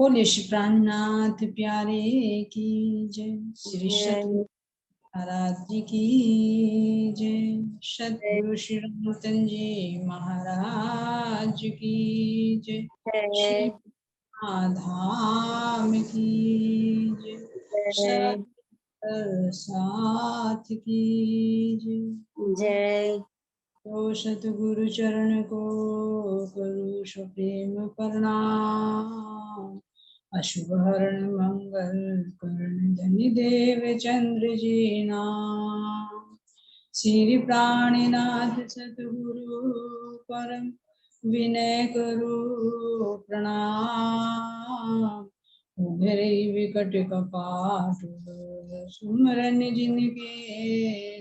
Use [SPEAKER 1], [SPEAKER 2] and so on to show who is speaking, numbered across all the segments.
[SPEAKER 1] बोले श्री प्राणनाथ प्यारे की जय। श्री सतगुरु महाराज जी की जय। सतगुरु श्री रामतन जी महाराज की जय। श्री धाम की जय। सत साथ की
[SPEAKER 2] जय।
[SPEAKER 1] तो सतगुरु चरण को करो प्रेम प्रणाम। अशुभ हरण मंगल करण धनि देव चंद्र जी नाम। श्री प्राणीनाथ सतगुरु परम विनय करो प्रणाम। उभरे विकट कपाट सुमरन जिनके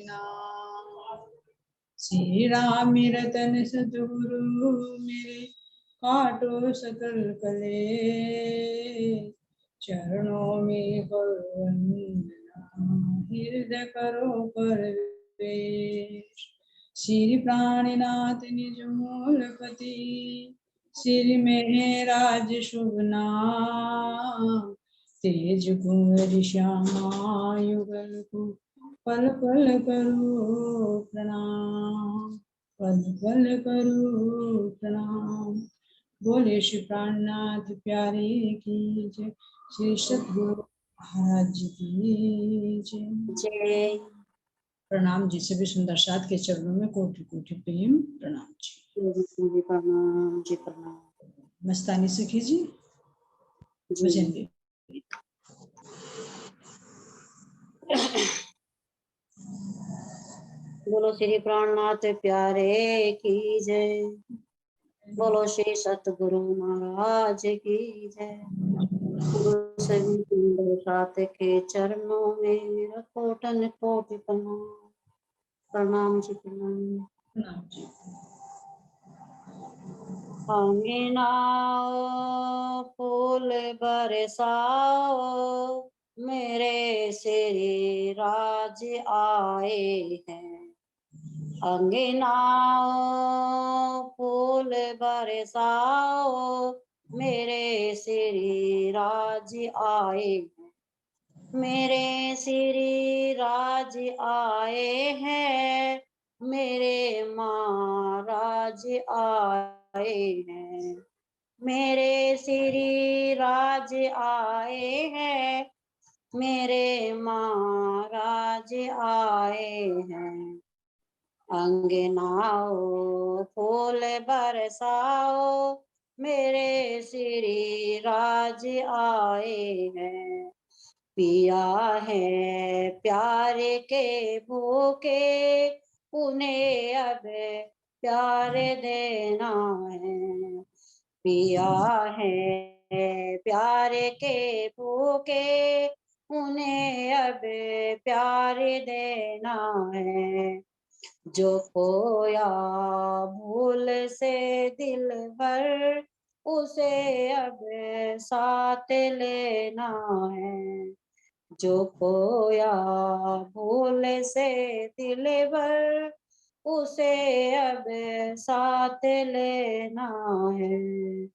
[SPEAKER 1] नाम। श्री राम रतन सतगुरु मेरे काटो सकल कले। चरणों में करो वंदना हृदय करो प्रवेश। श्री प्राणीनाथ निज मूलपति श्री मेहराज शुभ नाम। तेज कुंवर श्यामा युगल को पल पल करो प्रणाम। पल पल करो प्रणाम। बोले श्री प्राणनाथ प्यारे की जय। श्री सतगुरु महाराज जी की जय। प्रणाम जी। सभी सुंदर साथ के चरणों में कोटि कोटि प्रेम प्रणाम जी।
[SPEAKER 2] प्रणाम जी प्रणाम।
[SPEAKER 1] मस्तानी सखी जी भजन दे।
[SPEAKER 2] बोलो श्री प्राणनाथ प्यारे की जय। बोलो श्री सतगुरु महाराज की जय। सभी सुंदर साथ के चरणों में मेरा कोटन कोटि प्रणाम। प्रणाम जी प्रणाम।
[SPEAKER 1] प्रणाम जी।
[SPEAKER 2] अंगनाओ फूल बरसाओ मेरे श्री राज आए हैं। अंगनाओ फूल बरसाओ मेरे श्री राज आए हैं। मेरे श्री राज आए हैं। मेरे महाराज आए हैं। मेरे श्री राज आए हैं। मेरे महाराज आए हैं। अंगनाओ फूल बरसाओ मेरे श्री राज आए हैं। पिया है प्यार के भूखे उन्हें अब प्यार देना है। पिया है प्यार के भूखे उन्हें अब प्यार देना है। जो खोया भूल से दिल भर उसे अब साथ लेना है। जो खोया भूल से दिल भर उसे अब साथ लेना है।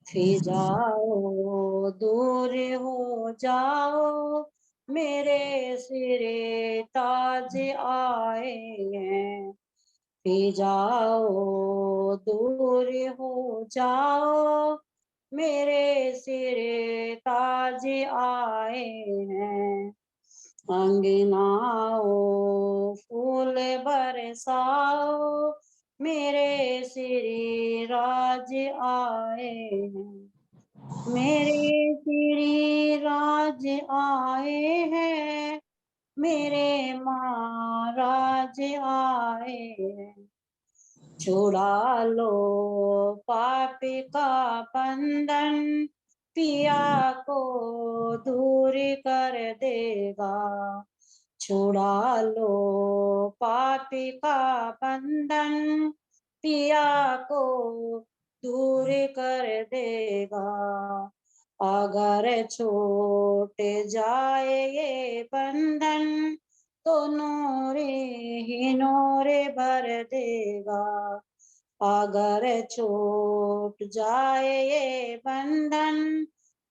[SPEAKER 2] फिर जाओ दूर हो जाओ मेरे सिरे ताज आए हैं। फिर जाओ दूर हो जाओ मेरे सिरे ताज आए हैं। अंगनाओ फूल बरसाओ मेरे श्री राज आए हैं। मेरे श्री राज आए हैं। मेरे महाराज आए हैं। छुड़ा लो पापी का बंधन पिया को दूर कर देगा। छुड़ा लो पापी का बंधन पिया को दूर कर देगा। अगर छूट जाए ये बंधन तो नूरे ही नूरे भर देगा। अगर छूट जाए ये बंधन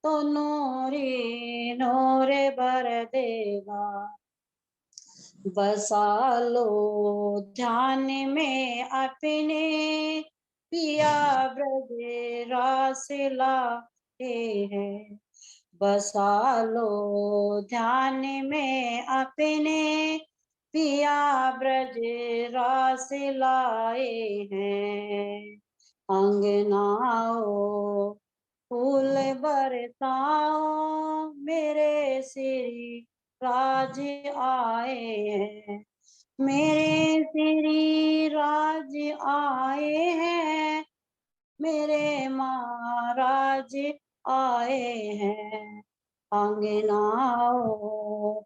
[SPEAKER 2] तो नूरी नूरे भर देगा। बसा लो ध्यान में अपने, पिया ब्रज रास लाए हैं। बसा लो ध्यान में अपने, पिया ब्रज रास लाए हैं। अंगनाओ फूल बरसाओ, मेरे श्री राज आए हैं। मेरे श्री राज आए हैं, मेरे महाराज आए हैं। अंगनाओ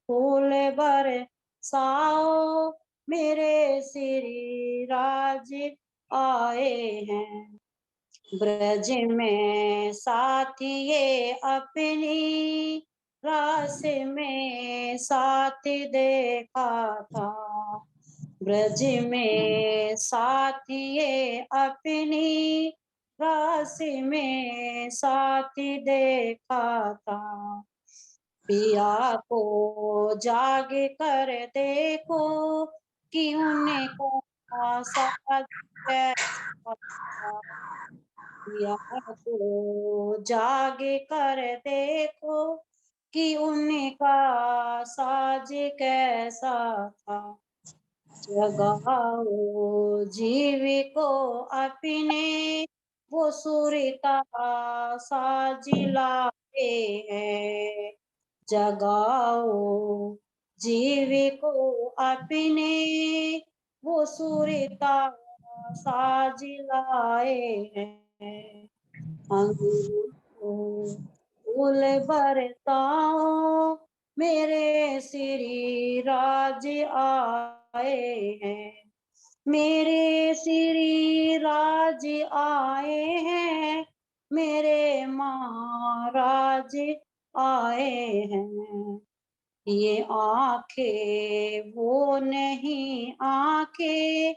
[SPEAKER 2] फूल बरसाओ, मेरे श्री राज आए हैं। ब्रज में साथिये अपनी, रास में साथ देखा था। ब्रज में साथिये अपनी, रास में साथ देखा था। पिया को जाग कर देखो, कि उनका साथ कैसा था। पिया को जाग कर देखो, कि उनका साज कैसा था। जगाओ जीव को अपने, वो सुरता साज लाए हैं। जगाओ जीव को अपने, वो सुरता साज लाए हैं। अंगूर फूल बरसाओ, मेरे श्री राज आए हैं। मेरे श्री राज आए हैं, मेरे महाराज आए हैं। ये आंखें वो नहीं आंखें,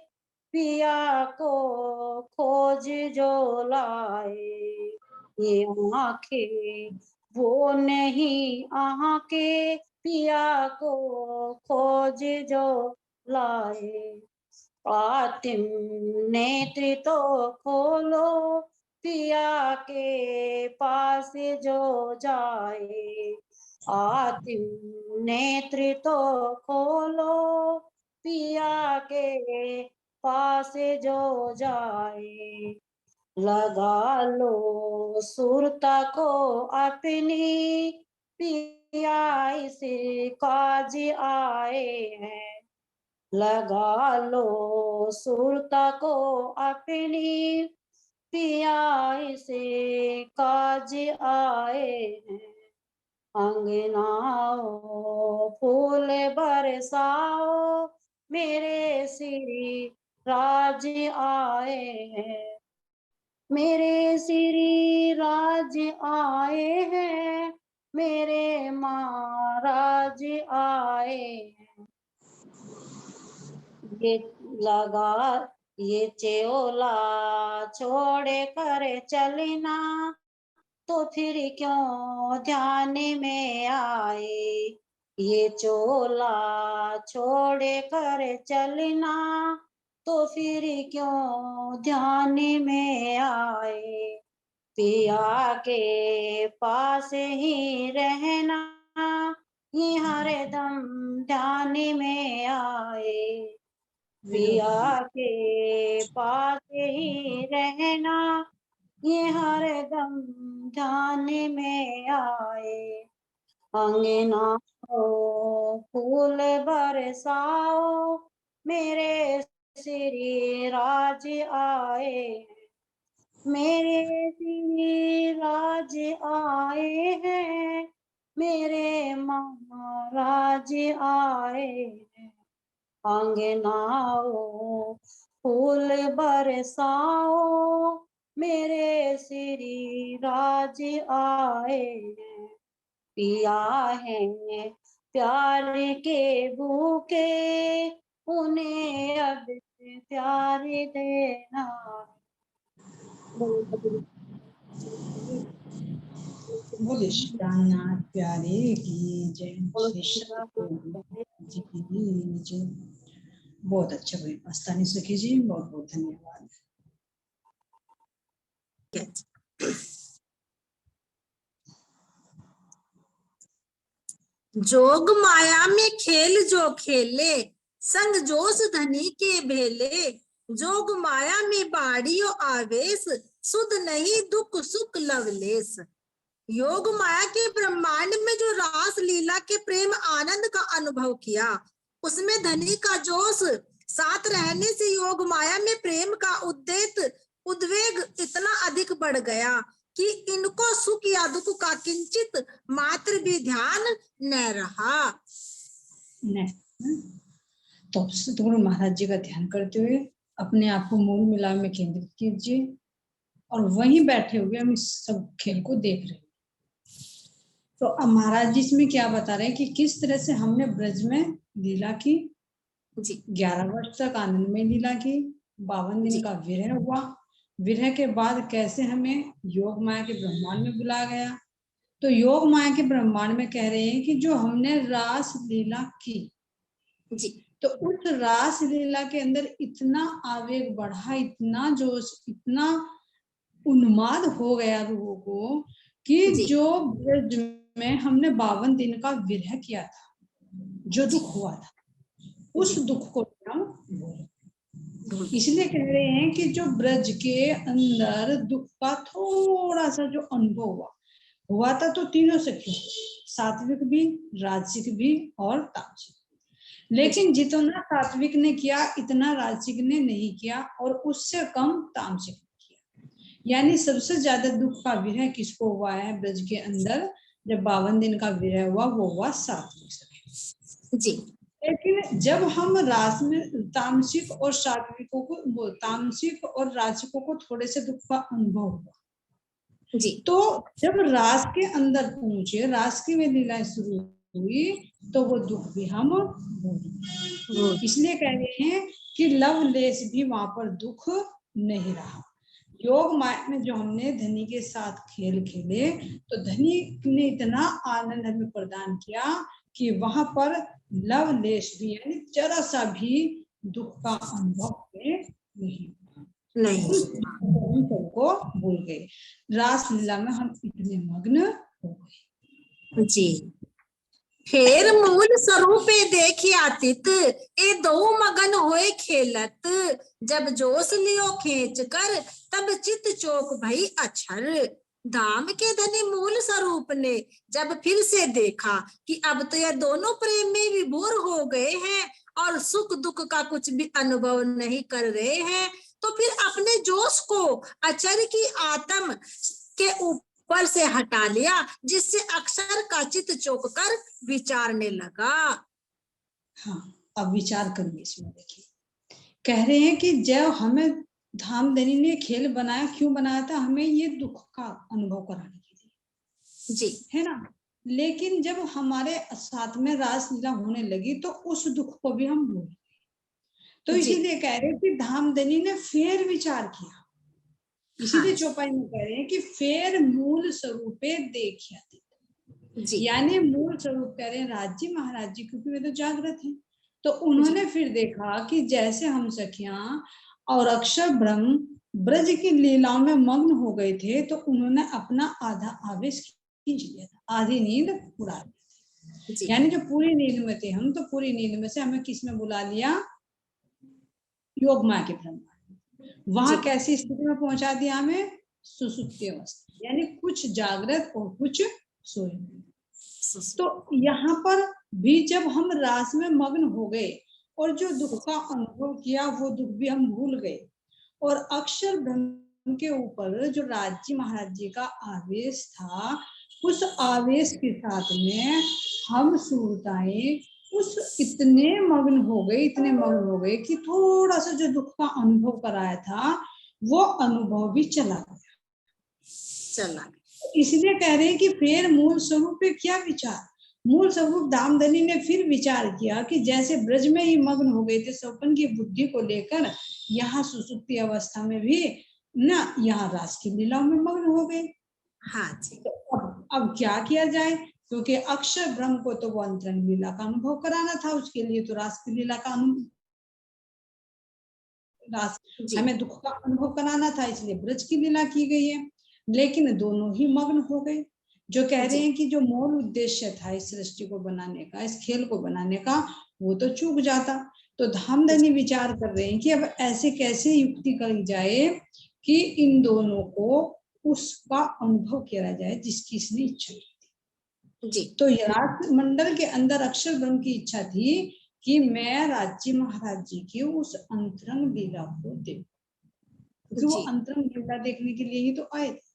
[SPEAKER 2] पिया को खोज जो लाए। ये आंखें वो नहीं आंखें, पिया को खोज जो लाए। आतिम नेत्र तो खोलो, पिया के पास जो जाए। आतिम नेत्र तो खोलो, पिया के पास जो जाए। लगा लो सुरता को अपनी, पिया इस काज आए हैं। लगा लो सुरता को अपनी, पिया इसे काज आए हैं। अंगनाओ फूल बरसाओ, मेरे श्री राज आए हैं। मेरे श्री राज आए हैं, मेरे महाराज आए हैं। ये लगा ये चेओला छोड़े कर चलना, तो फिर क्यों ध्यान में आए। ये चोला छोड़े कर चलना, तो फिर क्यों ध्यान में आए। पिया के पास ही रहना, ये हरदम ध्यान में आए। पिया के पास ही रहना, ये हरदम ध्यान में आए। अंगनाओ फूल बरसाओ, मेरे श्री राज आए हैं। मेरे श्री राज आए हैं, मेरे महाराज आए हैं। अंगनाओ फूल बरसाओ, मेरे श्री राज आए हैं। पिया है प्यार के भूखे, उन्हें अब प्यार देना।
[SPEAKER 1] बोले श्री रामनाथ प्यारे की जय,
[SPEAKER 2] बोलो
[SPEAKER 1] श्री
[SPEAKER 2] श्री
[SPEAKER 1] सतगुरु
[SPEAKER 2] राम।
[SPEAKER 1] जी की जय। बहुत अच्छा भाई मस्तानी सखी जी, बहुत बहुत धन्यवाद।
[SPEAKER 3] जोग माया में खेल जो खेले, संग जोश धनी के भेले। जोग माया में बाड़ियो आवेश, सुध नहीं दुख सुख लवलेश। योग माया के ब्रह्मांड में जो रास लीला के प्रेम आनंद का अनुभव किया, उसमें धनी का जोश साथ रहने से योग माया में प्रेम का उद्वेग इतना अधिक बढ़ गया कि इनको सुख या दुख का किंचित मात्र भी ध्यान न रहा।
[SPEAKER 1] तो सतगुरु महाराज जी का ध्यान करते हुए अपने आप को मूल मिलाप में केंद्रित कीजिए और वहीं बैठे हुए हम इस सब खेल को देख रहे हैं। तो अब महाराज जी इसमें क्या बता रहे हैं कि किस तरह से हमने ब्रज में लीला की, 11 वर्ष तक आनंद में लीला की, 52 दिन का विरह हुआ, विरह के बाद कैसे हमें योग माया के ब्रह्मांड में बुलाया गया। तो योग माया के ब्रह्मांड में कह रहे हैं कि जो हमने रास लीला की तो उस रास लीला के अंदर इतना आवेग बढ़ा, इतना जोश, इतना उन्माद हो गया रूहों को कि जो ब्रज में हमने 52 दिन का विरह किया था, जो दुख हुआ था, उस दुख को हम भूल। इसलिए कह रहे हैं कि जो ब्रज के अंदर दुख का थोड़ा सा जो अनुभव हुआ था तो तीनों सखियों, सात्विक भी, राजसिक भी और तामसिक। लेकिन जितना सात्विक ने किया इतना राजसिक ने नहीं किया और उससे कम तामसिक ने किया। यानी सबसे ज्यादा दुख का विरह किसको हुआ है ब्रज के अंदर? जब 52 दिन का विरह हुआ वो हुआ सात्विक सखी जी। लेकिन जब हम रास में तामसिक और सात्विकों को, तामसिक और राजसिकों को थोड़े से दुख का अनुभव हुआ जी, तो जब रास के अंदर पहुंचे, रास की में लीलाएं शुरू हुई तो वो दुख भी हम भूल। इसलिए कह रहे हैं कि लवलेश भी वहां पर दुख नहीं रहा। योग माया में जो हमने धनी के साथ खेल खेले तो धनी ने इतना आनंद हमें प्रदान किया कि वहां पर लवलेश भी यानी जरा सा भी दुख का अनुभव नहीं सबको भूल गए। रास लीला में हम इतने मग्न हो गए
[SPEAKER 3] जी। फेर मूल स्वरूपे देखिया तित, ए दो मगन होए खेलत। जब जोश लियो खींच कर, तब चित चौक भई अक्षर। धाम के धनी मूल स्वरूप ने जब फिर से देखा कि अब तो यह दोनों प्रेम में विभोर हो गए हैं और सुख दुख का कुछ भी अनुभव नहीं कर रहे हैं, तो फिर अपने जोश को अचर की आत्म के ऊपर से हटा लिया, जिससे अक्षर का चित चौक कर विचारने लगा।
[SPEAKER 1] हाँ, अब विचार करिए इसमें। देखिए कह रहे हैं कि जब हमें धामधनी ने खेल बनाया, क्यों बनाया था? हमें ये दुख का अनुभव कराने के लिए जी, है ना। लेकिन जब हमारे साथ में रास लीला होने लगी तो उस दुख को भी हम भूल गए। तो इसीलिए कह रहे हैं कि धामधनी ने फेर विचार किया। इसीलिए चौपाई में कह रहे हैं कि फेर मूल स्वरूपे देखिया जी, यानी मूल स्वरूप कह रहे हैं राज्य महाराज जी, क्योंकि वे तो जागृत हैं। तो उन्होंने फिर देखा कि जैसे हम सखियां और अक्षर ब्रह्म ब्रज की लीलाओं में मग्न हो गए थे तो उन्होंने अपना आधा आवेश खींच लिया था, आधी नींद उड़ा ली। यानी जो पूरी नींद में थे हम, तो पूरी नींद में से हमें किस में बुला लिया? योग माया के ब्रह्म। वहां कैसी स्थिति में पहुंचा दिया हमें? सुसुप्ति अवस्था, यानी कुछ जागृत और कुछ सोए। तो यहाँ पर भी जब हम रास में मग्न हो गए और जो दुख का अनुभव किया वो दुख भी हम भूल गए, और अक्षर ब्रह्म के ऊपर जो राज्य महाराज जी का आवेश था, उस आवेश के साथ में हम सूरताएं उस इतने मग्न हो गए कि थोड़ा सा जो दुख का अनुभव कराया था वो अनुभव भी चला गया। इसलिए कह रहे हैं कि फिर मूल स्वरूप पे क्या विचार? मूल स्वरूप धामधनी ने फिर विचार किया कि जैसे ब्रज में ही मग्न हो गए थे स्वपन की बुद्धि को लेकर, यहाँ सुसुप्ति अवस्था में भी ना यहाँ रास की लीलाओं में मग्न हो गए।
[SPEAKER 3] हाँ जी।
[SPEAKER 1] तो अब अब क्या किया जाए, क्योंकि अक्षर ब्रह्म को तो वो अंतरंग लीला का अनुभव कराना था, उसके लिए तो रास की लीला का हमें दुख का अनुभव कराना था, इसलिए ब्रज की लीला की गई है। लेकिन दोनों ही मग्न हो गए। जो कह रहे हैं कि जो मूल उद्देश्य था इस सृष्टि को बनाने का, इस खेल को बनाने का, वो तो चूक जाता। तो धामधनी विचार कर रहे हैं कि अब ऐसे कैसे युक्ति करी जाए कि इन दोनों को उसका अनुभव किया जाए जिसकी इसने इच्छा की थी। तो राज मंडल के अंदर अक्षर ब्रह्म की इच्छा थी कि मैं राज्य महाराज जी की उस अंतरंग लीला को देखूं, क्योंकि वो अंतरंग लीला देखने के लिए ही तो आए थे।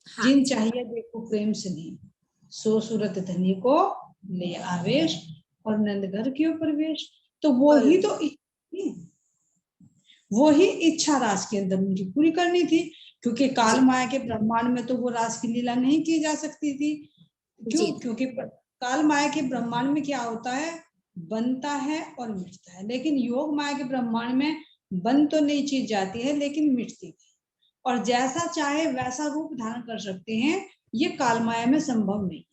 [SPEAKER 1] जिन चाहिए देखो प्रेम से नहीं, सो सूरत धनी को ले आवेश और नंदघर क्यों प्रवेश। तो वो ही इच्छा रास के अंदर मुझे पूरी करनी थी, क्योंकि काल माया के ब्रह्मांड में तो वो रास की लीला नहीं की जा सकती थी। क्यों? क्योंकि काल माया के ब्रह्मांड में क्या होता है, बनता है और मिटता है, लेकिन योग माया के ब्रह्मांड में बन तो नई चीज जाती है लेकिन मिटती है, और जैसा चाहे वैसा रूप धारण कर सकते हैं, ये काल माया में संभव नहीं है।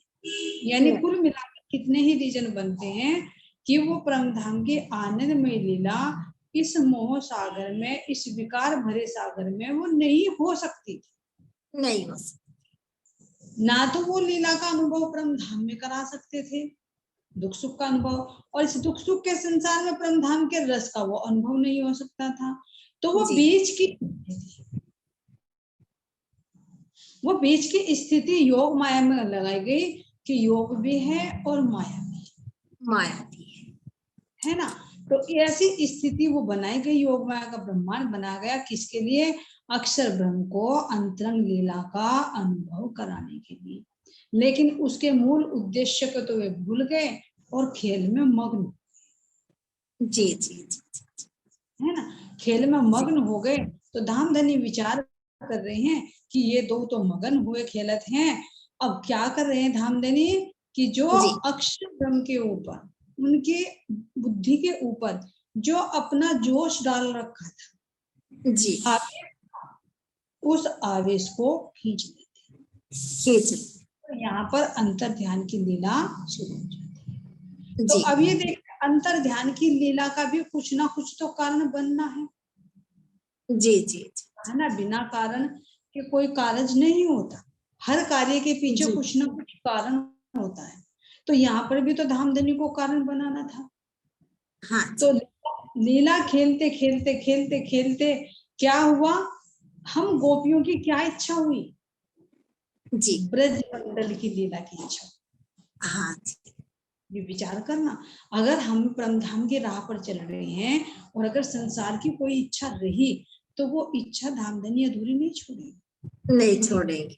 [SPEAKER 1] यानी कुल मिलाकर कितने ही रीजन बनते हैं कि वो परम धाम की आनंदमय लीला इस मोह सागर में, इस विकार भरे सागर में वो नहीं हो सकती थी,
[SPEAKER 3] नहीं हो सकती।
[SPEAKER 1] ना तो वो लीला का अनुभव परम धाम में करा सकते थे, दुख सुख का अनुभव, और इस दुख सुख के संसार में परम धाम के रस का वो अनुभव नहीं हो सकता था। तो वो बीच की स्थिति योग माया में लगाई गई कि योग भी है और माया भी है ना। तो ऐसी स्थिति वो बनाई गई, योग माया का ब्रह्मांड बना गया, किसके लिए, अक्षर ब्रह्म को अंतरंग लीला का अनुभव कराने के लिए। लेकिन उसके मूल उद्देश्य को तो वे भूल गए और खेल में मग्न।
[SPEAKER 3] जी जी जी
[SPEAKER 1] है ना, खेल में मग्न हो गए। तो धामधनी विचार कर रहे हैं कि ये दो तो मगन हुए खेलत हैं, अब क्या कर रहे हैं धामधनी कि जो अक्षर ब्रह्म के ऊपर, उनके बुद्धि के ऊपर जो अपना जोश डाल रखा था
[SPEAKER 3] जी,
[SPEAKER 1] उस आवेश को खींच लेते, तो यहाँ पर अंतर ध्यान की लीला शुरू हो जाती है। तो अब ये देखिए, अंतर ध्यान की लीला का भी कुछ ना कुछ तो कारण बनना है।
[SPEAKER 3] जी जी
[SPEAKER 1] है ना, बिना कारण के कोई कार्य नहीं होता, हर कार्य के पीछे कुछ ना कुछ कारण होता है। तो यहाँ पर भी तो धामधनी को कारण बनाना था।
[SPEAKER 3] हाँ,
[SPEAKER 1] तो लीला खेलते खेलते खेलते खेलते क्या हुआ, हम गोपियों की क्या इच्छा हुई
[SPEAKER 3] जी,
[SPEAKER 1] ब्रज मंडल की लीला की इच्छा।
[SPEAKER 3] हाँ,
[SPEAKER 1] ये विचार करना, अगर हम परमधाम की राह पर चल रहे हैं और अगर संसार की कोई इच्छा रही तो वो इच्छा धामधनी अधूरी नहीं छोड़ेगी।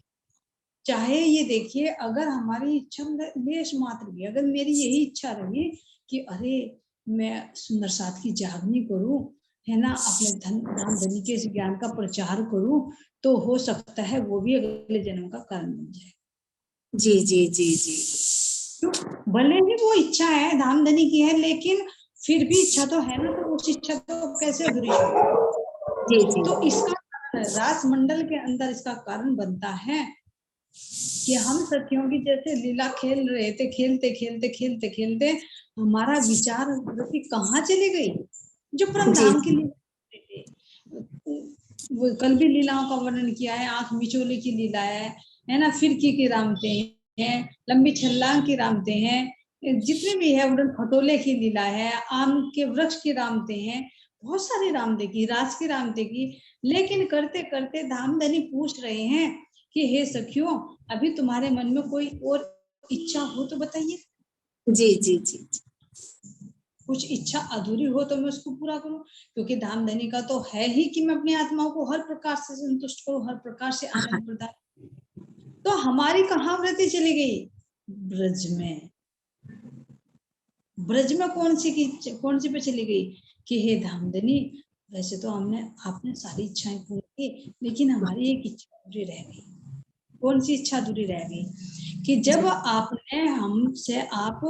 [SPEAKER 1] चाहे ये देखिए, अगर हमारी इच्छा लेश मात्र भी, अगर मेरी यही इच्छा रही कि अरे मैं सुंदर साथ की जागनी करूं, है ना, अपने धामधनी के ज्ञान का प्रचार करूं, तो हो सकता है वो भी अगले जन्म का कारण बन जाए।
[SPEAKER 3] जी जी जी जी,
[SPEAKER 1] भले ही वो इच्छा है धामधनी की है, लेकिन फिर भी इच्छा तो है ना, तो उस इच्छा तो कैसे अधूरी
[SPEAKER 3] जी जी।
[SPEAKER 1] तो इसका रास मंडल के अंदर इसका कारण बनता है कि हम सखियों की जैसे लीला खेल रहे थे, खेलते खेलते खेलते खेलते हमारा विचार कहाँ चली गई, जो परम धाम के लिए वो कल भी लीलाओं का वर्णन किया है, आंख मिचोले की लीला है ना, फिरकी की रामते हैं, लंबी छल्लांग की रामते हैं, जितने भी है उड़न खटोले की लीला है, आम के वृक्ष की रामते हैं, बहुत सारी रामते की, रास की रामते की। लेकिन करते करते धामधनी पूछ रहे हैं कि हे सखियों, अभी तुम्हारे मन में कोई और इच्छा हो तो बताइए।
[SPEAKER 3] जी जी जी,
[SPEAKER 1] कुछ इच्छा अधूरी हो तो मैं उसको पूरा करूं, क्योंकि धामधनी का तो है ही कि मैं अपनी आत्माओं को हर प्रकार से संतुष्ट करूं, हर प्रकार से आनंद प्रदान। तो हमारी कहाँ वृत्ति चली गई, ब्रज में। ब्रज में कौन सी पे चली गई कि हे धामधनी, वैसे तो आपने सारी इच्छाएं पूरी की, लेकिन हमारी एक इच्छा अधूरी रह गई। कौन सी इच्छा अधूरी रह गई कि जब आपने हमसे, आप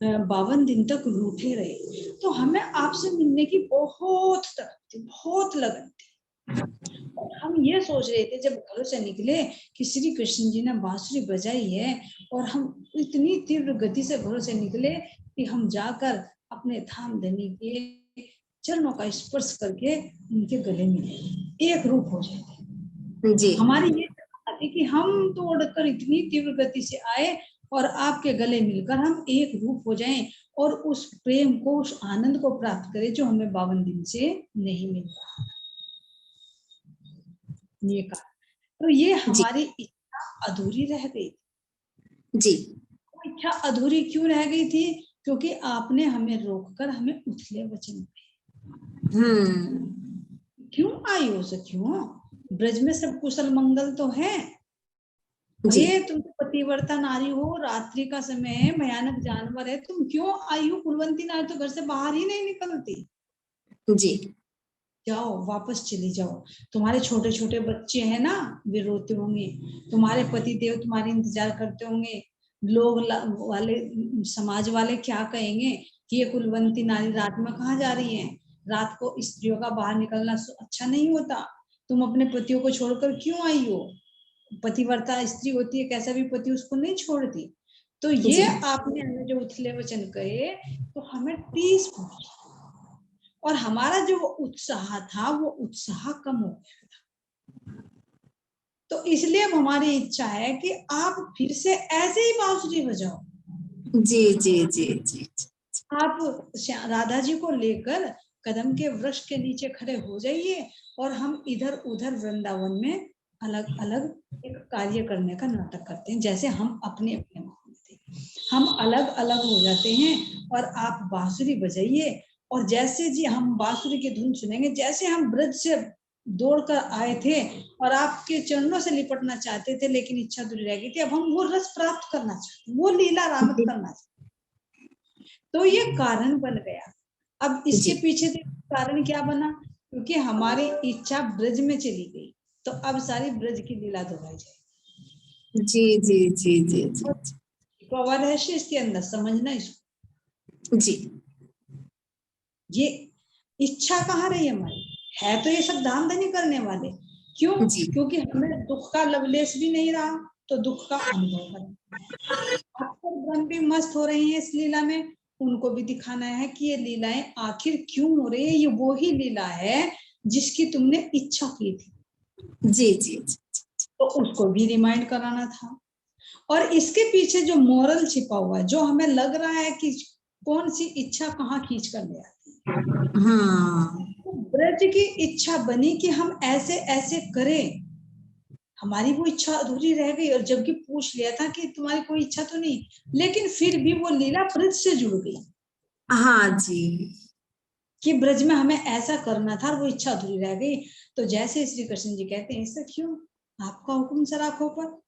[SPEAKER 1] 52 दिन तक रूठे रहे, तो हमें आपसे मिलने की बहुत तड़प थी, बहुत लगन थी। हम ये सोच रहे थे जब घरों से निकले कि श्री कृष्ण जी ने बांसुरी बजाई है, और हम इतनी तीव्र गति से घरों से निकले कि हम जाकर अपने धाम धनी के चरणों का स्पर्श करके उनके गले मिले, एक रूप हो जाते।
[SPEAKER 3] जी
[SPEAKER 1] हमारी ये चाहना थी कि हम तोड़कर इतनी तीव्र गति से आए और आपके गले मिलकर हम एक रूप हो जाएं और उस प्रेम को, उस आनंद को प्राप्त करें जो हमें 52 दिन से नहीं मिल रहा। ये कहा, तो ये हमारी इच्छा अधूरी रह गई।
[SPEAKER 3] जी
[SPEAKER 1] इच्छा अधूरी क्यों रह गई थी? क्योंकि आपने हमें रोककर हमें उथले वचन दिए। क्यों आई हो सखियों? ब्रज में सब कुशल मंगल तो है। ये तुम तो पतिव्रता नारी हो, रात्रि का समय है, भयानक जानवर है, तुम क्यों आई हो? कुलवंती नारी तो घर से बाहर ही नहीं निकलती।
[SPEAKER 3] जी
[SPEAKER 1] जाओ, वापस चली जाओ। तुम्हारे छोटे छोटे बच्चे हैं ना, वे रोते होंगे, तुम्हारे पति देव तुम्हारे इंतजार करते होंगे, लोग वाले, समाज वाले क्या कहेंगे कि ये कुलवंती नारी रात में कहाँ जा रही है? रात को स्त्रियों का बाहर निकलना अच्छा नहीं होता। तुम अपने पतियों को छोड़कर क्यों आई हो? पतिव्रता स्त्री होती है, कैसा भी पति उसको नहीं छोड़ती। तो ये आपने हमें जो उथले वचन कहे तो हमें टीस पहुंची, और हमारा जो उत्साह था वो उत्साह कम हो गया था। तो इसलिए अब हमारी इच्छा है कि आप फिर से ऐसे ही बांसुरी बजाओ।
[SPEAKER 3] जी जी जी जी
[SPEAKER 1] आप राधा जी को लेकर कदम के वृक्ष के नीचे खड़े हो जाइए और हम इधर उधर वृंदावन में अलग अलग एक कार्य करने का नाटक करते हैं। जैसे हम अपने अपने माहौल थे, हम अलग अलग हो जाते हैं और आप बांसुरी बजाइए, और जैसे जी हम बांसुरी की धुन सुनेंगे, जैसे हम ब्रज से दौड़कर आए थे और आपके चरणों से लिपटना चाहते थे, लेकिन इच्छा दूरी रह गई थी, अब हम वो रस प्राप्त करना चाहते, वो लीला रामत करना चाहते। तो ये कारण बन गया। अब इसके पीछे कारण क्या बना? क्योंकि हमारी इच्छा ब्रज में चली गई, तो अब सारी ब्रज की लीला दोहराई जाए।
[SPEAKER 3] जी जी जी जी जी
[SPEAKER 1] रहस्य इसके अंदर समझना इसको।
[SPEAKER 3] जी
[SPEAKER 1] ये इच्छा कहाँ रही हमारी? है तो ये सब दान धनी करने वाले। क्यों? क्योंकि हमें दुख का लवलेश भी नहीं रहा, तो दुख का अनुभव करना। अक्सर ब्रह्म भी मस्त हो रहे हैं इस लीला में, उनको भी दिखाना है कि ये लीलाएं आखिर क्यों हो रही है। ये वो ही लीला है जिसकी तुमने इच्छा की थी।
[SPEAKER 3] जी जी
[SPEAKER 1] तो उसको भी रिमाइंड कराना था। और इसके पीछे जो मोरल छिपा हुआ है, जो हमें लग रहा है कि कौन सी इच्छा कहाँ खींच कर ले आती है। तो ब्रज की इच्छा बनी कि हम ऐसे ऐसे करें, हमारी वो इच्छा अधूरी रह गई। और जबकि पूछ लिया था कि तुम्हारी कोई इच्छा तो नहीं, लेकिन फिर भी वो लीला ब्रज से जुड़ गई।
[SPEAKER 3] हाँ जी,
[SPEAKER 1] कि ब्रज में हमें ऐसा करना था, वो इच्छा अधूरी रह गई। तो जैसे श्री कृष्ण जी कहते हैं, सखियों आपका हुक्म सर आंखों पर,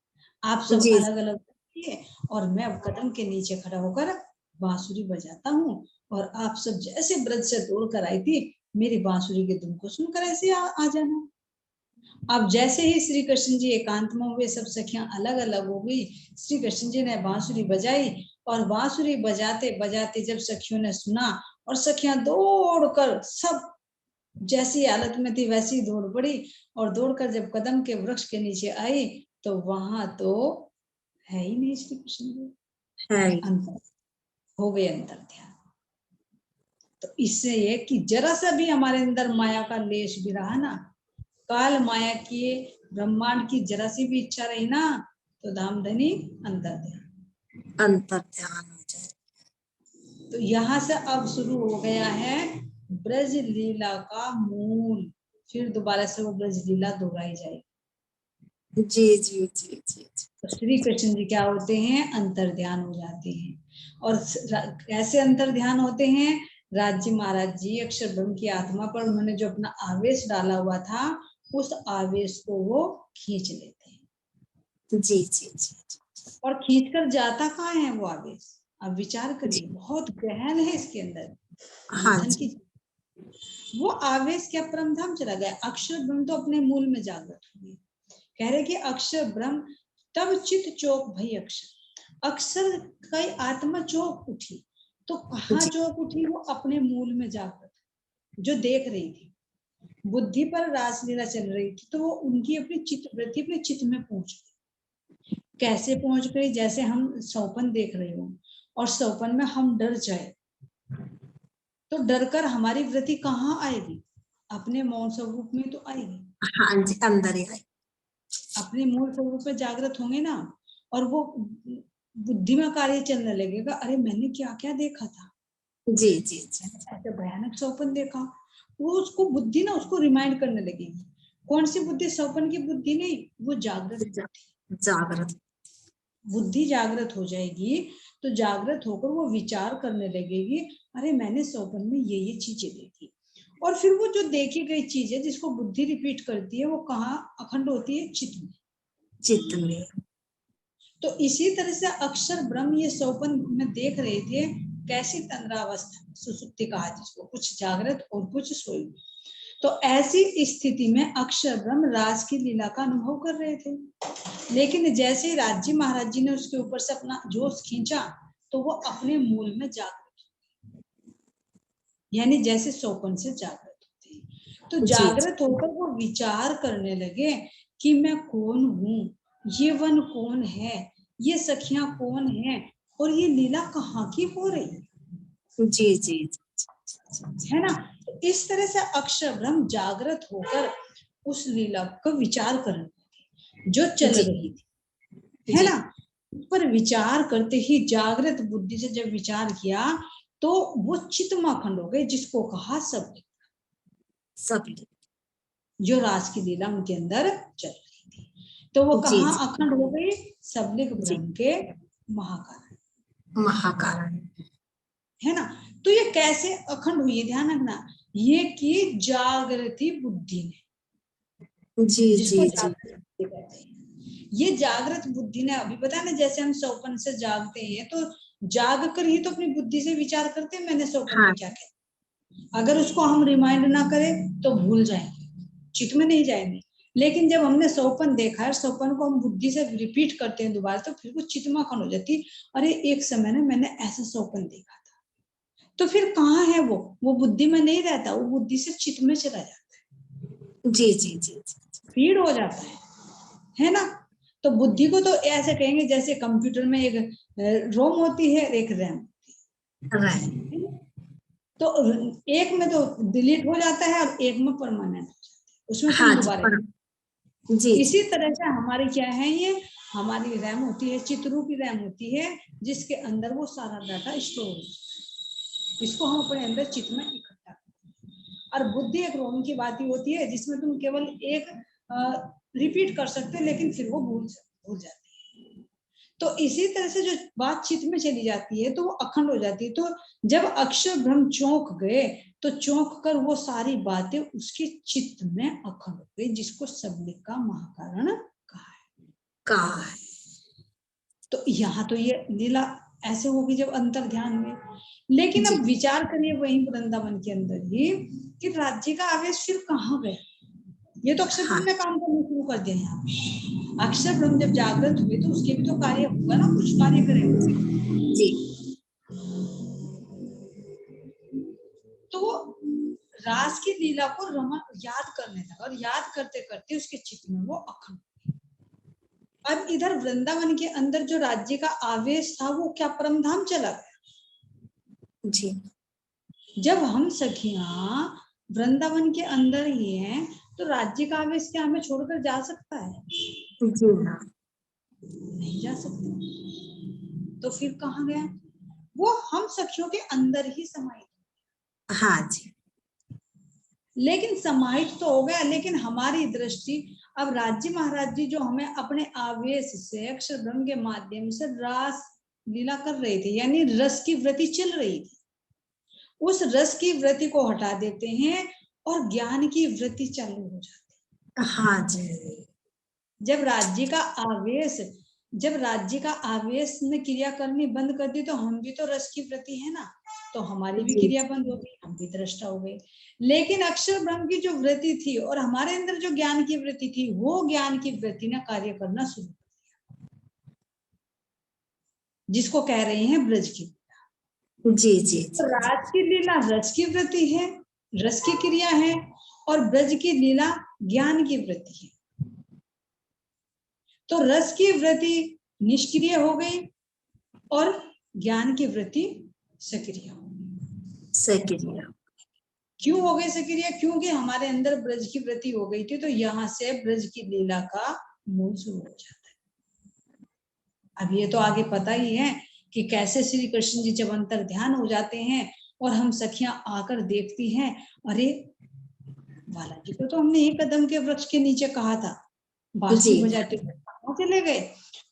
[SPEAKER 1] आप सब अलग अलग किए और मैं अब कदम के नीचे खड़ा होकर बांसुरी बजाता हूँ, और आप सब जैसे ब्रज से दौड़ कर आई थी, मेरी बांसुरी के धुन को सुनकर ऐसे आ जाना। अब जैसे ही श्री कृष्ण जी एकांत में हुए, सब सखियां अलग अलग हो गई, श्री कृष्ण जी ने बांसुरी बजाई, और बांसुरी बजाते बजाते जब सखियों ने सुना, और सखियां दौड़कर सब जैसी हालत में थी वैसी दौड़ पड़ी, और दौड़कर जब कदम के वृक्ष के नीचे आई तो वहां तो है ही नहीं श्री कृष्ण जी, अंतर हो गए, अंतर ध्यान। तो इससे ये कि जरा सा भी हमारे अंदर माया का लेश भी रहा ना, काल माया की ब्रह्मांड की जरा सी भी इच्छा रही ना, तो धामधनी अंतर ध्यान
[SPEAKER 3] हो जाए।
[SPEAKER 1] तो यहाँ से अब शुरू हो गया है ब्रज लीला का मूल। फिर दोबारा से वो ब्रज लीला दोहराई जाएगी।
[SPEAKER 3] जी जी जी जी
[SPEAKER 1] तो श्री कृष्ण जी क्या होते हैं? अंतर ध्यान हो जाते हैं। और कैसे अंतर ध्यान होते हैं? राज्य महाराज जी अक्षर ब्रह्म की आत्मा पर उन्होंने जो अपना आवेश डाला हुआ था, उस आवेश को वो खींच लेते हैं।
[SPEAKER 3] जी जी जी
[SPEAKER 1] और खींच कर जाता कहाँ है वो आवेश? अब विचार करिए, बहुत गहन है इसके अंदर।
[SPEAKER 3] हाँ जी,
[SPEAKER 1] वो आवेश क्या परम धाम चला गया? अक्षर ब्रह्म तो अपने मूल में जागृत हुए। कह रहे कि अक्षर ब्रह्म तब चित चौक भई अक्षर, अक्षर कई आत्मा चौक उठी। तो कहाँ चौक उठी? वो अपने मूल में जाकर जो देख रही थी। बुद्धि पर रासलीला चल रही थी, तो वो उनकी अपनी चित्त वृत्ति अपने चित्त में पहुंच गई। कैसे पहुंच गई? जैसे हम सौपन देख रहे हो और सौपन में हम डर जाए, तो डर कर हमारी वृत्ति कहाँ आएगी? अपने मौन स्वरूप में तो आएगी।
[SPEAKER 3] हाँ जी, अंदर ही आई।
[SPEAKER 1] अपने मूल स्वरूप में जागृत होंगे ना, और वो बुद्धि में कार्य चलने लगेगा। अरे मैंने क्या क्या देखा था,
[SPEAKER 3] जी जी जी।
[SPEAKER 1] ऐसे भयानक सौपन देखा। वो उसको बुद्धि ना उसको रिमाइंड करने लगेगी। कौन सी बुद्धि? सौपन की बुद्धि नहीं, वो जागृत बुद्धि।
[SPEAKER 3] जागृत
[SPEAKER 1] बुद्धि जागृत हो जाएगी तो जागृत होकर वो विचार करने लगेगी, अरे मैंने सौपन में ये चीजें देखी। और फिर वो जो देखी गई चीजें जिसको बुद्धि रिपीट करती है, वो कहाँ अखंड होती है? चित्त में।
[SPEAKER 3] चित्त में।
[SPEAKER 1] तो इसी तरह से अक्षर ब्रह्म ये सौपन में देख रहे थे, कैसी तंद्रावस्था, सुसुप्ति कहा जिसको, कुछ जागृत और कुछ सोई। तो ऐसी स्थिति में अक्षर ब्रह्म रास की लीला का अनुभव कर रहे थे। लेकिन जैसे ही राज जी महाराज जी ने उसके ऊपर से अपना जोश खींचा, तो वो अपने मूल में जागृत, यानी जैसे सौपन से जागृत होते हैं। तो जागृत होकर वो विचार करने लगे कि मैं कौन हूँ, ये वन कौन है, ये सखियां कौन है, और ये लीला कहाँ की हो रही है।
[SPEAKER 3] जी जी
[SPEAKER 1] है ना? तो इस तरह से अक्षर ब्रह्म जागृत होकर उस लीला का विचार करने लगे जो चल रही थी। है ना? पर विचार करते ही जागृत बुद्धि से जब विचार किया, तो वो चित्तमाखंड हो गए, जिसको कहा सबलिंग।
[SPEAKER 3] सबलिंग
[SPEAKER 1] जो रास की लीला उनके अंदर चल रही थी, तो वो कहाँ अखंड हो गई? सबलिंग ब्रह्म के महाकारण।
[SPEAKER 3] महाकारण।
[SPEAKER 1] है ना? तो ये कैसे अखंड हुई? ध्यान रखना, ये की जागृति बुद्धि ने,
[SPEAKER 3] जी
[SPEAKER 1] जिसको
[SPEAKER 3] जी
[SPEAKER 1] जागृत बुद्धि कहते हैं। ये जागृत बुद्धि ने, अभी पता है ना, जैसे हम सौपन से जागते हैं तो जाग कर ही तो अपनी बुद्धि से विचार करते हैं, मैंने सौपन में क्या किया। अगर उसको हम रिमाइंड ना करें तो भूल जाएंगे, चित्त में नहीं जाएंगे। लेकिन जब हमने सौपन देखा है, सौपन को हम बुद्धि से रिपीट करते हैं दोबारा, तो फिर वो चित्तमाखंड हो जाती। अरे एक समय में मैंने ऐसा सौपन देखा था। तो फिर कहाँ है वो बुद्धि में नहीं रहता, वो बुद्धि से चित्त में चला जाता है।
[SPEAKER 3] जी जी जी
[SPEAKER 1] फीड हो जाता है ना? तो बुद्धि को तो ऐसे कहेंगे जैसे कंप्यूटर में एक रोम होती है, एक रैम। तो एक में तो डिलीट हो जाता है और एक में परमानेंट हो जाता है, उसमें तुम दोबारा।
[SPEAKER 3] जी
[SPEAKER 1] इसी तरह से हमारी क्या है, ये हमारी रैम होती है, चित्रूपी रैम होती है, जिसके अंदर वो सारा डाटा स्टोर होता है। इसको हम अपने अंदर चित्त में इकट्ठा करते हैं। और बुद्धि एक रोम की बात ही होती है, जिसमें तुम केवल एक रिपीट कर सकते हो, लेकिन फिर वो भूल जाती है। तो इसी तरह से जो बात चित्त में चली जाती है तो वो अखंड हो जाती है। तो जब अक्षर ब्रह्म चौंक गए, तो चौंक कर वो सारी बातें उसके चित्त में अखंड हो गई, जिसको सबलिंग का महाकारण कहा है। तो यहाँ तो ये लीला ऐसे होगी जब अंतर ध्यान में। लेकिन अब विचार करिए वहीं वृंदावन के अंदर ही कि राज्य का आवेश फिर कहाँ गया। ये तो अक्षर ब्रह्म ने काम करना शुरू कर दिया। यहाँ अक्षर ब्रह्म जब जागृत हुए तो उसके भी तो कार्य होगा ना, कुछ कार्य करेंगे जी। तो रास की लीला को रमन याद करने लगा, और याद करते करते उसके चित्त में वो अखंड। अब इधर वृंदावन के अंदर जो राज्य का आवेश था, वो क्या परमधाम चला गया जी। जब हम सखियां वृंदावन के अंदर ही हैं, तो राज्य का आवेश क्या हमें छोड़कर जा सकता है? जी ना, नहीं जा सकता। तो फिर कहाँ गया वो? हम सखियों के अंदर ही समाहित। हाँ जी। लेकिन समाहित तो हो गया, लेकिन हमारी दृष्टि अब राज्य महाराज जी जो हमें अपने आवेश से अक्षर ब्रह्म के माध्यम से रास लीला कर रहे थे, यानी रस की वृत्ति चल रही थी, उस रस की वृत्ति को हटा देते हैं और ज्ञान की वृत्ति चालू हो जाती है। हाँ जी। जब राज्य का आवेश ने क्रिया करनी बंद कर दी, तो हम भी तो रस की वृत्ति है ना, तो हमारी भी क्रिया बंद हो गई, हम भी दृष्टा हो गए। लेकिन अक्षर ब्रह्म की जो वृत्ति थी और हमारे अंदर जो ज्ञान की वृत्ति थी, वो ज्ञान की वृत्ति ने कार्य करना शुरू कर दिया, जिसको कह रहे हैं ब्रज की लीला। जी जी, तो राज की लीला रस की वृत्ति है, रस की क्रिया है, और ब्रज की लीला ज्ञान की वृत्ति है। तो रस की वृत्ति निष्क्रिय हो गई और ज्ञान की वृत्ति सक्रिय हो गई।
[SPEAKER 3] सक्रिय
[SPEAKER 1] क्यों हो गई सक्रिय? क्योंकि हमारे अंदर ब्रज की वृत्ति हो गई थी, तो यहाँ से ब्रज की लीला का मूल शुरू हो जाता है। अब ये तो आगे पता ही है कि कैसे श्री कृष्ण जी जब अंतर ध्यान हो जाते हैं और हम सखियां आकर देखती हैं, अरे बालाजी को तो हमने एक कदम के वृक्ष के नीचे कहा था, बांसुरी
[SPEAKER 3] जी
[SPEAKER 1] बजाते कहाँ चले गए?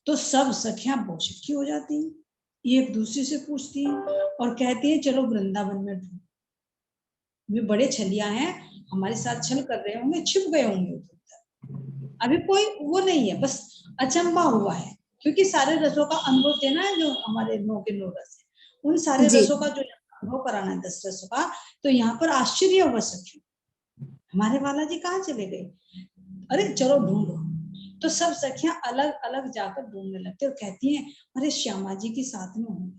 [SPEAKER 1] तो सब सखियां बहुचक्की हो जाती हैं, एक दूसरे से पूछती हैं और कहती हैं चलो वृंदावन में ढूंढो, वे बड़े छलिया हैं, हमारे साथ छल कर रहे होंगे, छिप गए होंगे उधर। अभी कोई वो नहीं है, बस अचंबा हुआ है, क्योंकि सारे रसों का अनुभव देना है, जो हमारे 9 के 9 रस है, उन सारे
[SPEAKER 3] जी
[SPEAKER 1] रसों का जो अनुभव कराना है 10 रसों का। तो यहाँ पर आश्चर्य हुआ सखी, हमारे वाला जी कहाँ चले गए? अरे चलो ढूंढो। तो सब सखियां अलग अलग जाकर ढूंढने लगते और कहती हैं अरे श्यामा जी के साथ में होंगे,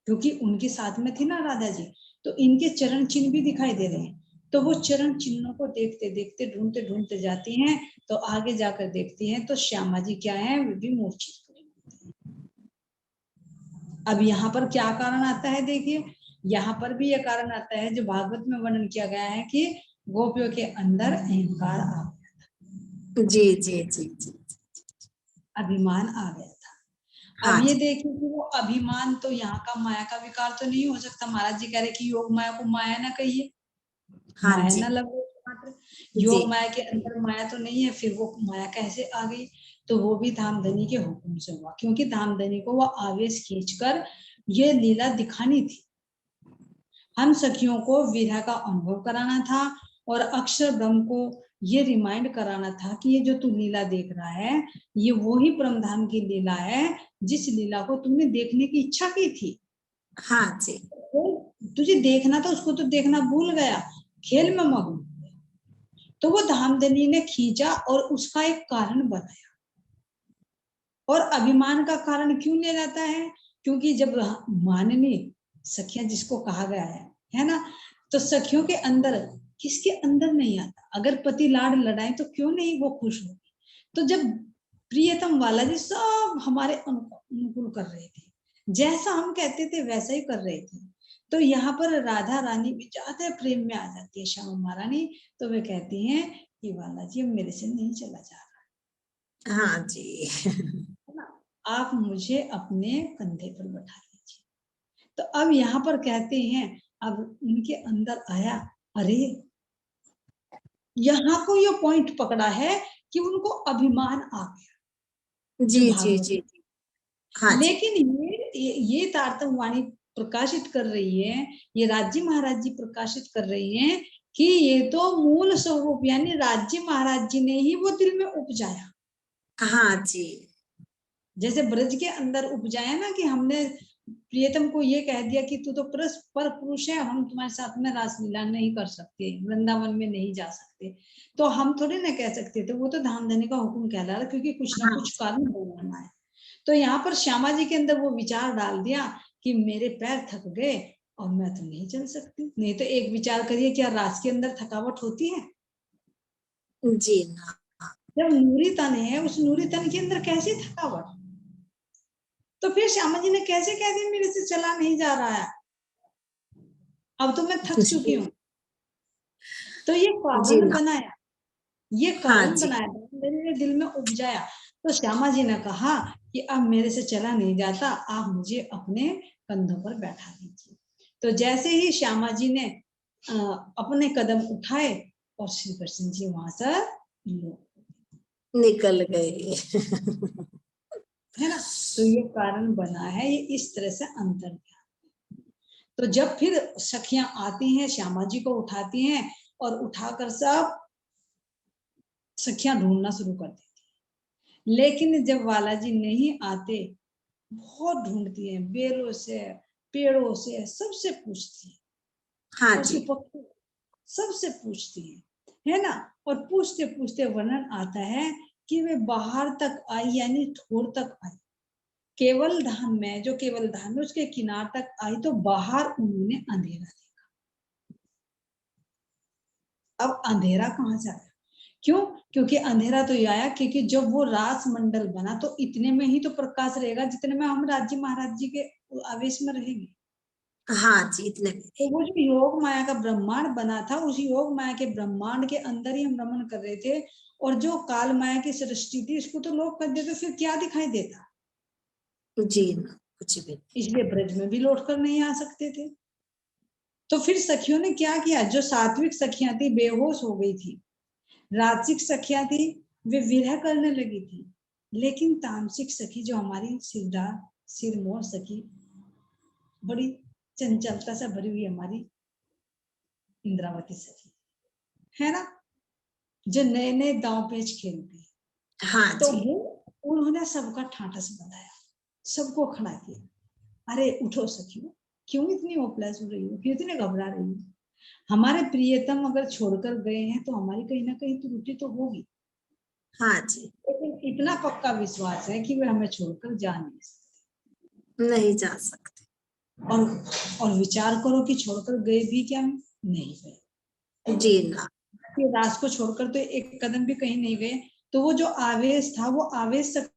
[SPEAKER 1] क्योंकि उनके साथ में थी ना राधा जी, तो इनके चरण चिन्ह भी दिखाई दे रहे हैं। तो वो चरण चिन्हों को देखते देखते ढूंढते ढूंढते जाती हैं, तो आगे जाकर देखती हैं तो श्यामा जी क्या है, वे भी मूर्छित पड़े होते हैं। अब यहाँ पर क्या कारण आता है? देखिए यहाँ पर भी यह कारण आता है जो भागवत में वर्णन किया गया है कि गोपियों के अंदर अहंकार आ गया,
[SPEAKER 3] जी जी जी जी
[SPEAKER 1] अभिमान आ गया था।
[SPEAKER 3] हाँ
[SPEAKER 1] अब ये
[SPEAKER 3] जी
[SPEAKER 1] देखिए कि वो अभिमान तो यहाँ का माया का विकार तो नहीं हो सकता। महाराज जी कह रहे कि योग माया को माया ना कहिए,
[SPEAKER 3] हाँ
[SPEAKER 1] माया
[SPEAKER 3] जी
[SPEAKER 1] ना लगो मात्र,
[SPEAKER 3] जी
[SPEAKER 1] योग माया के अंदर माया तो नहीं है, फिर वो माया कैसे आ गई? तो वो भी धामधनी के हुक्म से हुआ, क्योंकि धामधनी को वो आवेश खींचकर ये लीला दिखानी थी, हम सखियों को विरह का अनुभव कराना था और अक्षर ब्रह्म को ये रिमाइंड कराना था कि ये जो तू लीला देख रहा है, ये वो ही परमधाम की लीला है जिस लीला को तुमने देखने की इच्छा की थी।
[SPEAKER 3] हाँ जी
[SPEAKER 1] तो तुझे देखना था, उसको तो देखना भूल गया, खेल में मग्न हो गया। तो वो धामधनी ने खींचा और उसका एक कारण बनाया। और अभिमान का कारण क्यों ले जाता है? क्योंकि जब माननी सखियां जिसको कहा गया है ना, तो सखियों के अंदर किसके अंदर नहीं आता? अगर पति लाड लड़ाए तो क्यों नहीं वो खुश होगी? तो जब प्रियतम वाला जी सब हमारे अनुकूल कर रहे थे, जैसा हम कहते थे वैसा ही कर रहे थे, तो यहाँ पर राधा रानी भी ज्यादा प्रेम में आ जाती है, श्यामा महारानी। तो वे कहती हैं कि वाला जी अब मेरे से नहीं चला जा रहा,
[SPEAKER 3] हाँ जी
[SPEAKER 1] है ना, आप मुझे अपने कंधे पर बैठा लीजिए। तो अब यहाँ पर कहते हैं, अब उनके अंदर आया, अरे यहाँ को ये पॉइंट पकड़ा है कि उनको अभिमान आ गया
[SPEAKER 3] जी
[SPEAKER 1] जो
[SPEAKER 3] जी
[SPEAKER 1] भागवत।
[SPEAKER 3] जी हाँ जी
[SPEAKER 1] लेकिन ये तारतम वाणी प्रकाशित कर रही है, ये राज्य महाराज जी प्रकाशित कर रही हैं कि ये तो मूल स्वरूप यानी राज्य महाराज जी ने ही वो दिल में उपजाया।
[SPEAKER 3] हाँ जी
[SPEAKER 1] जैसे ब्रज के अंदर उपजाया ना, कि हमने प्रियतम को ये कह दिया कि तू तो पर पुरुष है, हम तुम्हारे साथ में रासलीला नहीं कर सकते, वृंदावन में नहीं जा सकते। तो हम थोड़े ना कह सकते थे, वो तो धामधनी का हुक्म कहला रहा, क्योंकि कुछ ना
[SPEAKER 3] हाँ
[SPEAKER 1] कुछ कारण बोलना है। तो यहाँ पर श्यामा जी के अंदर वो विचार डाल दिया कि मेरे पैर थक गए और मैं तो नहीं चल सकती। नहीं तो एक विचार करिए, क्या रास के अंदर थकावट होती है?
[SPEAKER 3] जी ना
[SPEAKER 1] जब नूरी तन है, उस नूरी तन के अंदर कैसे थकावट? तो फिर श्यामा जी ने कैसे कह दिया मेरे से चला नहीं जा रहा है, अब तो मैं थक चुकी हूँ। तो ये
[SPEAKER 3] जी
[SPEAKER 1] कारण
[SPEAKER 3] ना
[SPEAKER 1] बनाया, ये
[SPEAKER 3] हाँ
[SPEAKER 1] कारण
[SPEAKER 3] जी
[SPEAKER 1] बनाया, मेरे दिल में उपजाया। तो श्यामा जी ने कहा कि अब मेरे से चला नहीं जाता, आप मुझे अपने कंधों पर बैठा दीजिए। तो जैसे ही श्यामा जी ने अपने कदम उठाए और श्री कृष्ण जी वहां से
[SPEAKER 3] निकल गए
[SPEAKER 1] है ना, तो ये कारण बना है, ये इस तरह से अंतर किया। तो जब फिर सखियां आती हैं, श्यामा जी को उठाती हैं और उठाकर सब सखियां ढूंढना शुरू कर देती हैं। लेकिन जब बालाजी नहीं आते, बहुत ढूंढती हैं, बेलों से पेड़ों से सबसे पूछती हैं,
[SPEAKER 3] हाँ
[SPEAKER 1] पशु
[SPEAKER 3] जी
[SPEAKER 1] पक्षी सबसे पूछती है ना। और पूछते पूछते वर्णन आता है कि वे बाहर तक आई, यानी ठोर तक आई, केवल धाम में, जो केवल धाम में उसके किनार तक आई, तो बाहर उन्होंने अंधेरा देखा। अब अंधेरा कहाँ से आया? क्यों? क्योंकि अंधेरा तो ये आया क्योंकि जब वो रास मंडल बना तो इतने में ही तो प्रकाश रहेगा जितने में हम राज्य महाराज जी के आवेश में रहेंगे।
[SPEAKER 3] हाँ जी, इतने में।
[SPEAKER 1] तो वो जो योग माया का ब्रह्मांड बना था, उस योग माया के ब्रह्मांड के अंदर ही हम रमन कर रहे थे, और जो काल माया की सृष्टि थी इसको तो लोग कर देते, फिर क्या दिखाई देता?
[SPEAKER 3] जी ना, कुछ भी नहीं।
[SPEAKER 1] इसलिए ब्रज में भी लौट कर नहीं आ सकते थे। तो फिर सखियों ने क्या किया? जो सात्विक सखियां थी बेहोश हो गई थी, राजसिक सखियां थी वे विरह करने लगी थी, लेकिन तामसिक सखी जो हमारी सिरमौर सखी, बड़ी चंचलता से भरी हुई हमारी इंद्रावती सखी है ना, जो नए नए दांव पेच खेलती है,
[SPEAKER 3] हाँ
[SPEAKER 1] तो
[SPEAKER 3] जी।
[SPEAKER 1] वो उन्होंने सबका ठाठस बनाया, सबको खड़ा किया। अरे उठो सखियों, क्यों इतनी होपलेस हो रही हो, क्यों इतने घबरा रही हो? हमारे प्रियतम अगर छोड़कर गए हैं तो हमारी कहीं ना कहीं त्रुटि तो होगी,
[SPEAKER 3] हाँ जी,
[SPEAKER 1] लेकिन इतना पक्का विश्वास है कि वे हमें छोड़कर जा नहीं सकते।
[SPEAKER 3] नहीं जा सकते।
[SPEAKER 1] और विचार करो कि छोड़कर गए भी क्या? नहीं गए।
[SPEAKER 3] जी ना।
[SPEAKER 1] कि रास को छोड़कर तो एक कदम भी कहीं नहीं गए। तो वो जो आवेश था वो आवेश